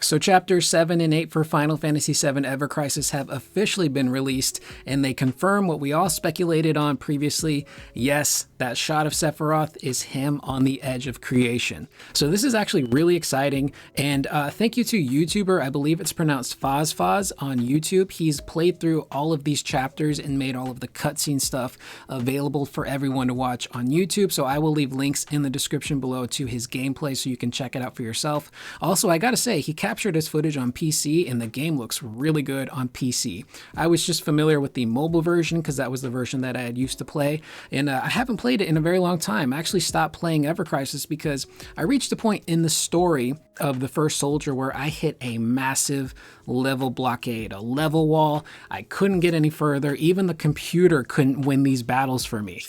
So chapters 7 and 8 for Final Fantasy VII Ever Crisis have officially been released, and they confirm what we all speculated on previously. Yes, that shot of Sephiroth is him on the edge of creation. So this is actually really exciting, and thank you to YouTuber, I believe it's pronounced Fazfaz on YouTube. He's played through all of these chapters and made all of the cutscene stuff available for everyone to watch on YouTube, so I will leave links in the description below to his gameplay so you can check it out for yourself. Also, I gotta say, he captured his footage on PC and the game looks really good on PC. I was just familiar with the mobile version because that was the version that I had used to play, and I haven't played it in a very long time. I actually stopped playing Ever Crisis because I reached a point in the story of the first soldier where I hit a massive level blockade, a level wall. I couldn't get any further. Even the computer couldn't win these battles for me.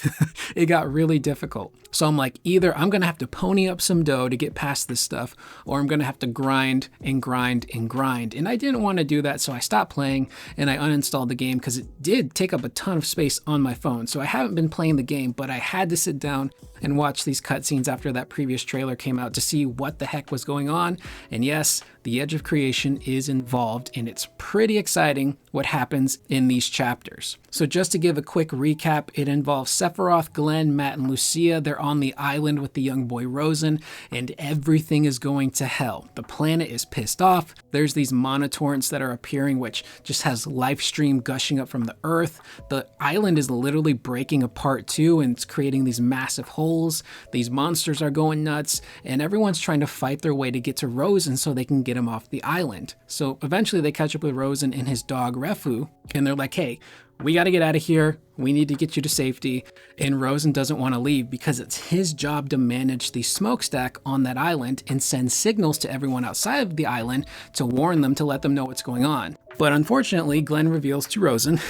It got really difficult. So I'm like, either I'm gonna have to pony up some dough to get past this stuff, or I'm gonna have to grind and grind and grind. And I didn't want to do that, so I stopped playing and I uninstalled the game because it did take up a ton of space on my phone. So I haven't been playing the game, but I had to sit down and watch these cutscenes after that previous trailer came out to see what the heck was going on. And yes, the edge of creation is involved, and it's pretty exciting what happens in these chapters. So just to give a quick recap, it involves Sephiroth, Glenn, Matt, and Lucia. They're on the island with the young boy Rosen, and everything is going to hell. The planet is pissed off. There's these monotorrents that are appearing, which just has life stream gushing up from the earth. The island is literally breaking apart too, and it's creating these massive holes. These monsters are going nuts, and everyone's trying to fight their way to get to Rosen so they can get him off the island. So eventually they catch up with Rosen and his dog Refu, and they're like, hey, we got to get out of here. We need to get you to safety. And Rosen doesn't want to leave because it's his job to manage the smokestack on that island and send signals to everyone outside of the island to warn them, to let them know what's going on. But unfortunately, Glenn reveals to Rosen,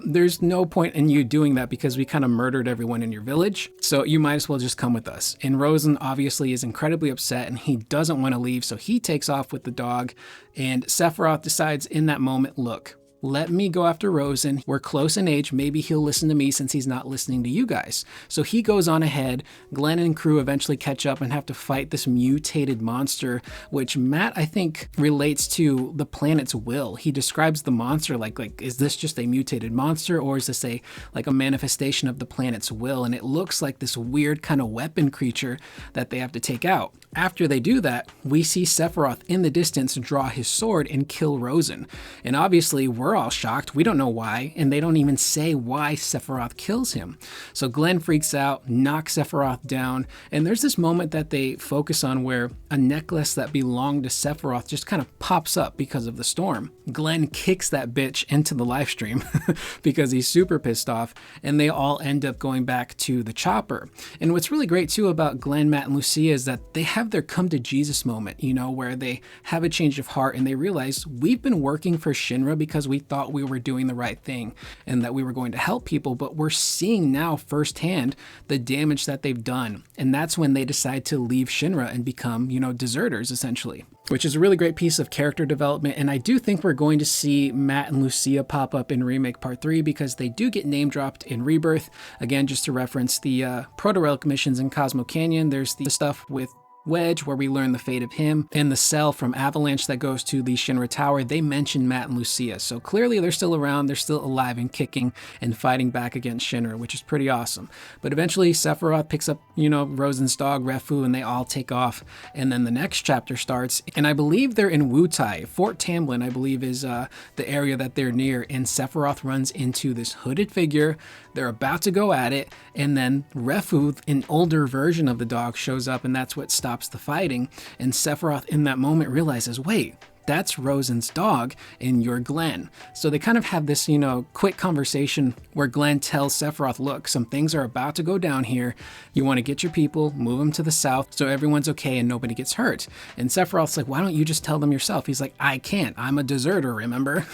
there's no point in you doing that because we kind of murdered everyone in your village, so you might as well just come with us. And Rosen obviously is incredibly upset and he doesn't want to leave, so he takes off with the dog. And Sephiroth decides in that moment, look, let me go after Rosen. We're close in age. Maybe he'll listen to me since he's not listening to you guys. So he goes on ahead. Glenn and crew eventually catch up and have to fight this mutated monster, which Matt, I think, relates to the planet's will. He describes the monster like, is this just a mutated monster, or is this a manifestation of the planet's will? And it looks like this weird kind of weapon creature that they have to take out. After they do that, we see Sephiroth in the distance draw his sword and kill Rosen. And obviously, we're all shocked. We don't know why, and they don't even say why Sephiroth kills him. So Glenn freaks out, knocks Sephiroth down, and there's this moment that they focus on where a necklace that belonged to Sephiroth just kind of pops up because of the storm. Glenn kicks that bitch into the live stream because he's super pissed off, and they all end up going back to the chopper. And what's really great too about Glenn, Matt, and Lucia is that they have their come to Jesus moment, where they have a change of heart and they realize we've been working for Shinra because we thought we were doing the right thing and that we were going to help people, but we're seeing now firsthand the damage that they've done. And that's when they decide to leave Shinra and become, deserters essentially, which is a really great piece of character development. And I do think we're going to see Matt and Lucia pop up in Remake Part 3 because they do get name dropped in Rebirth. Again, just to reference the Proto-Relic missions in Cosmo Canyon, there's the stuff with Wedge, where we learn the fate of him, and the cell from Avalanche that goes to the Shinra Tower. They mention Matt and Lucia, so clearly they're still around, they're still alive and kicking and fighting back against Shinra, which is pretty awesome. But eventually Sephiroth picks up, Rosen's dog Refu, and they all take off, and then the next chapter starts, and I believe they're in Wutai. Fort Tamlin, I believe, is the area that they're near, and Sephiroth runs into this hooded figure. They're about to go at it, and then Refu, an older version of the dog, shows up, and that's what stops the fighting. And Sephiroth in that moment realizes, wait, that's Rosen's dog and you're Glenn. So they kind of have this, quick conversation where Glenn tells Sephiroth, look, some things are about to go down here. You want to get your people, move them to the south so everyone's okay and nobody gets hurt. And Sephiroth's like, why don't you just tell them yourself? He's like, I can't. I'm a deserter, remember?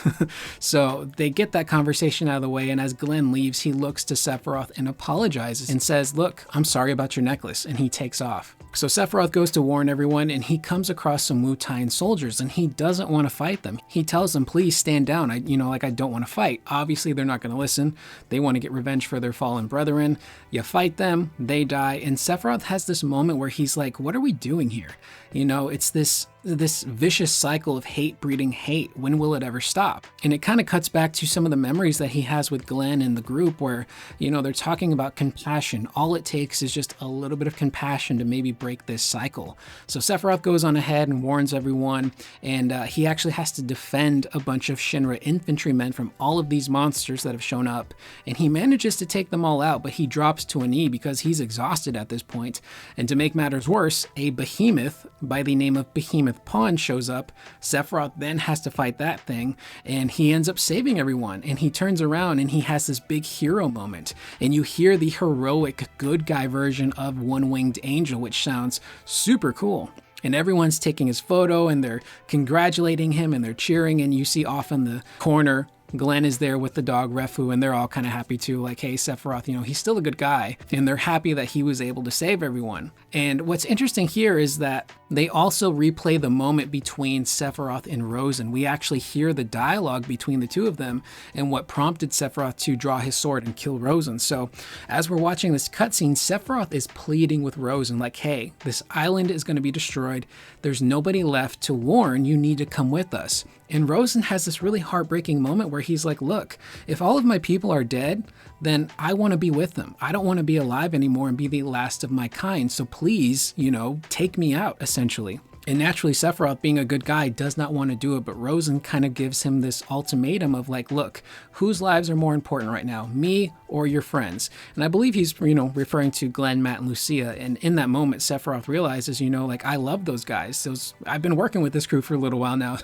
So they get that conversation out of the way, and as Glenn leaves, he looks to Sephiroth and apologizes and says, look, I'm sorry about your necklace, and he takes off. So Sephiroth goes to warn everyone, and he comes across some Wu-Tai soldiers, and he doesn't want to fight them. He tells them, please stand down. I don't want to fight. Obviously, they're not going to listen. They want to get revenge for their fallen brethren. You fight them, they die, and Sephiroth has this moment where he's like, what are we doing here? It's this this vicious cycle of hate breeding hate. When will it ever stop? And it kind of cuts back to some of the memories that he has with Glenn and the group where, you know, they're talking about compassion. All it takes is just a little bit of compassion to maybe break this cycle. So Sephiroth goes on ahead and warns everyone, and he actually has to defend a bunch of Shinra infantrymen from all of these monsters that have shown up, and he manages to take them all out, but he drops to a knee because he's exhausted at this point. And to make matters worse, a behemoth by the name of Behemoth Pawn shows up. Sephiroth then has to fight that thing, and he ends up saving everyone, and he turns around and he has this big hero moment, and you hear the heroic good guy version of One-Winged Angel, which sounds super cool. And everyone's taking his photo and they're congratulating him and they're cheering, and you see off in the corner Glenn is there with the dog Refu, and they're all kind of happy too, like, hey, Sephiroth, you know, he's still a good guy, and they're happy that he was able to save everyone. And what's interesting here is that they also replay the moment between Sephiroth and Rosen. We actually hear the dialogue between the two of them and what prompted Sephiroth to draw his sword and kill Rosen. So as we're watching this cutscene, Sephiroth is pleading with Rosen, like, hey, this island is going to be destroyed. There's nobody left to warn. You need to come with us. And Rosen has this really heartbreaking moment where he's like, look, if all of my people are dead, then I want to be with them. I don't want to be alive anymore and be the last of my kind. So please, you know, take me out, essentially. And naturally, Sephiroth, being a good guy, does not want to do it, but Rosen kind of gives him this ultimatum of like, look, whose lives are more important right now, me or your friends? And I believe he's, you know, referring to Glenn, Matt, and Lucia. And in that moment, Sephiroth realizes, you know, like, I love those guys. I've been working with this crew for a little while now.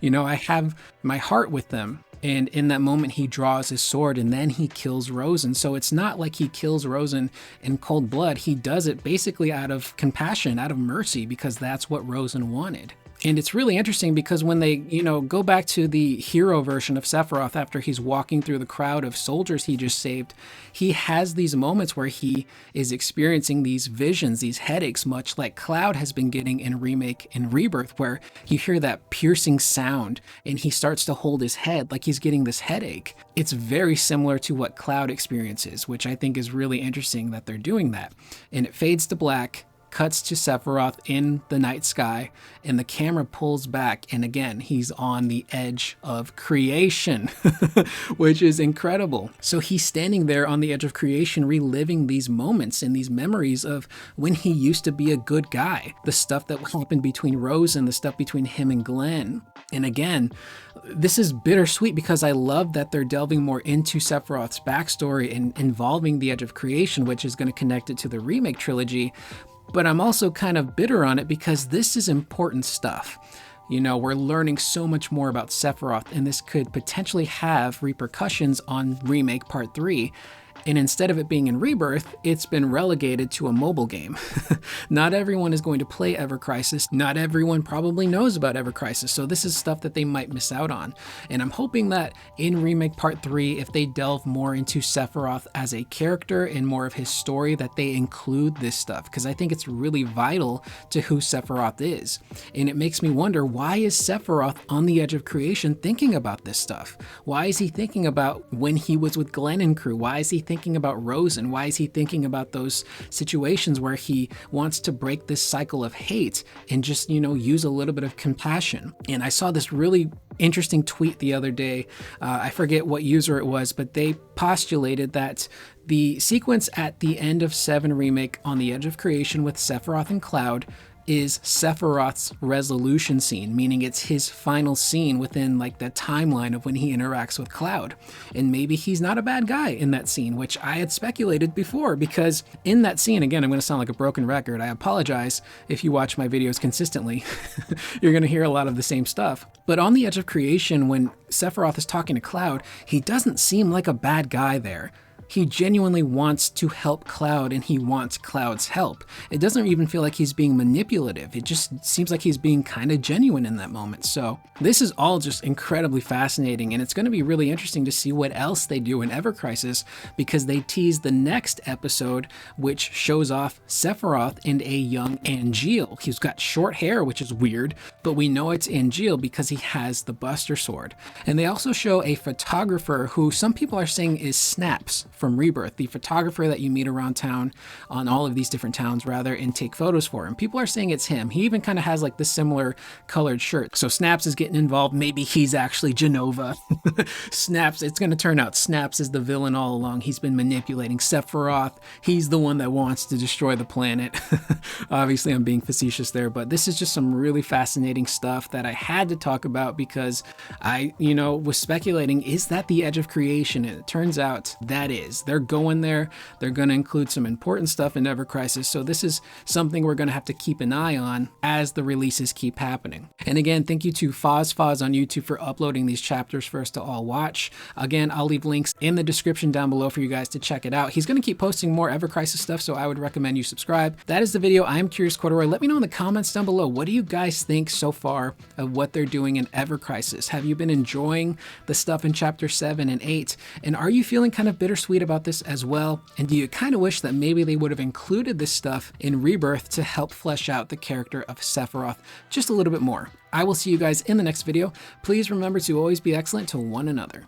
You know, I have my heart with them. And in that moment, he draws his sword and then he kills Rosen. So it's not like he kills Rosen in cold blood. He does it basically out of compassion, out of mercy, because that's what Rosen wanted. And it's really interesting because when they, you know, go back to the hero version of Sephiroth after he's walking through the crowd of soldiers he just saved, he has these moments where he is experiencing these visions, these headaches, much like Cloud has been getting in Remake and Rebirth, where you hear that piercing sound and he starts to hold his head like he's getting this headache. It's very similar to what Cloud experiences, which I think is really interesting that they're doing that. And it fades to black, cuts to Sephiroth in the night sky, and the camera pulls back, and again, he's on the edge of creation, which is incredible. So he's standing there on the edge of creation, reliving these moments and these memories of when he used to be a good guy, the stuff that happened between Rose and the stuff between him and Glenn. And again, this is bittersweet because I love that they're delving more into Sephiroth's backstory and involving the edge of creation, which is going to connect it to the Remake trilogy. But I'm also kind of bitter on it because this is important stuff. You know, we're learning so much more about Sephiroth, and this could potentially have repercussions on Remake Part 3. And instead of it being in Rebirth, it's been relegated to a mobile game. Not everyone is going to play Ever Crisis. Not everyone probably knows about Ever Crisis. So this is stuff that they might miss out on. And I'm hoping that in Remake Part 3, if they delve more into Sephiroth as a character and more of his story, that they include this stuff. Because I think it's really vital to who Sephiroth is. And it makes me wonder, why is Sephiroth on the edge of creation thinking about this stuff? Why is he thinking about when he was with Glenn and crew? Why is he thinking about Rosen? Why is he thinking about those situations where he wants to break this cycle of hate and just, you know, use a little bit of compassion? And I saw this really interesting tweet the other day. I forget what user it was, but they postulated that the sequence at the end of 7 Remake on the Edge of Creation with Sephiroth and Cloud is Sephiroth's resolution scene, meaning it's his final scene within like the timeline of when he interacts with Cloud. And maybe he's not a bad guy in that scene, which I had speculated before, because in that scene, again, I'm going to sound like a broken record. I apologize if you watch my videos consistently. You're going to hear a lot of the same stuff. But on the Edge of Creation, when Sephiroth is talking to Cloud, he doesn't seem like a bad guy there. He genuinely wants to help Cloud, and he wants Cloud's help. It doesn't even feel like he's being manipulative. It just seems like he's being kind of genuine in that moment. So this is all just incredibly fascinating, and it's going to be really interesting to see what else they do in Ever Crisis, because they tease the next episode, which shows off Sephiroth and a young Angeal. He's got short hair, which is weird, but we know it's Angeal because he has the Buster Sword. And they also show a photographer who some people are saying is Snaps from Rebirth, the photographer that you meet around town, on all of these different towns rather, and take photos for him. People are saying it's him. He even kind of has like this similar colored shirt. So Snaps is getting involved. Maybe he's actually Genova. Snaps, it's going to turn out Snaps is the villain all along. He's been manipulating Sephiroth. He's the one that wants to destroy the planet. Obviously, I'm being facetious there, but this is just some really fascinating stuff that I had to talk about because I, was speculating, is that the edge of creation? And it turns out that is. They're going there. They're going to include some important stuff in Ever Crisis. So this is something we're going to have to keep an eye on as the releases keep happening. And again, thank you to Foz on YouTube for uploading these chapters for us to all watch. Again, I'll leave links in the description down below for you guys to check it out. He's going to keep posting more Ever Crisis stuff, so I would recommend you subscribe. That is the video. I am Curious Corduroy. Let me know in the comments down below, what do you guys think so far of what they're doing in Ever Crisis? Have you been enjoying the stuff in chapter 7 and 8? And are you feeling kind of bittersweet about this as well? And do you kind of wish that maybe they would have included this stuff in Rebirth to help flesh out the character of Sephiroth just a little bit more? I will see you guys in the next video. Please remember to always be excellent to one another.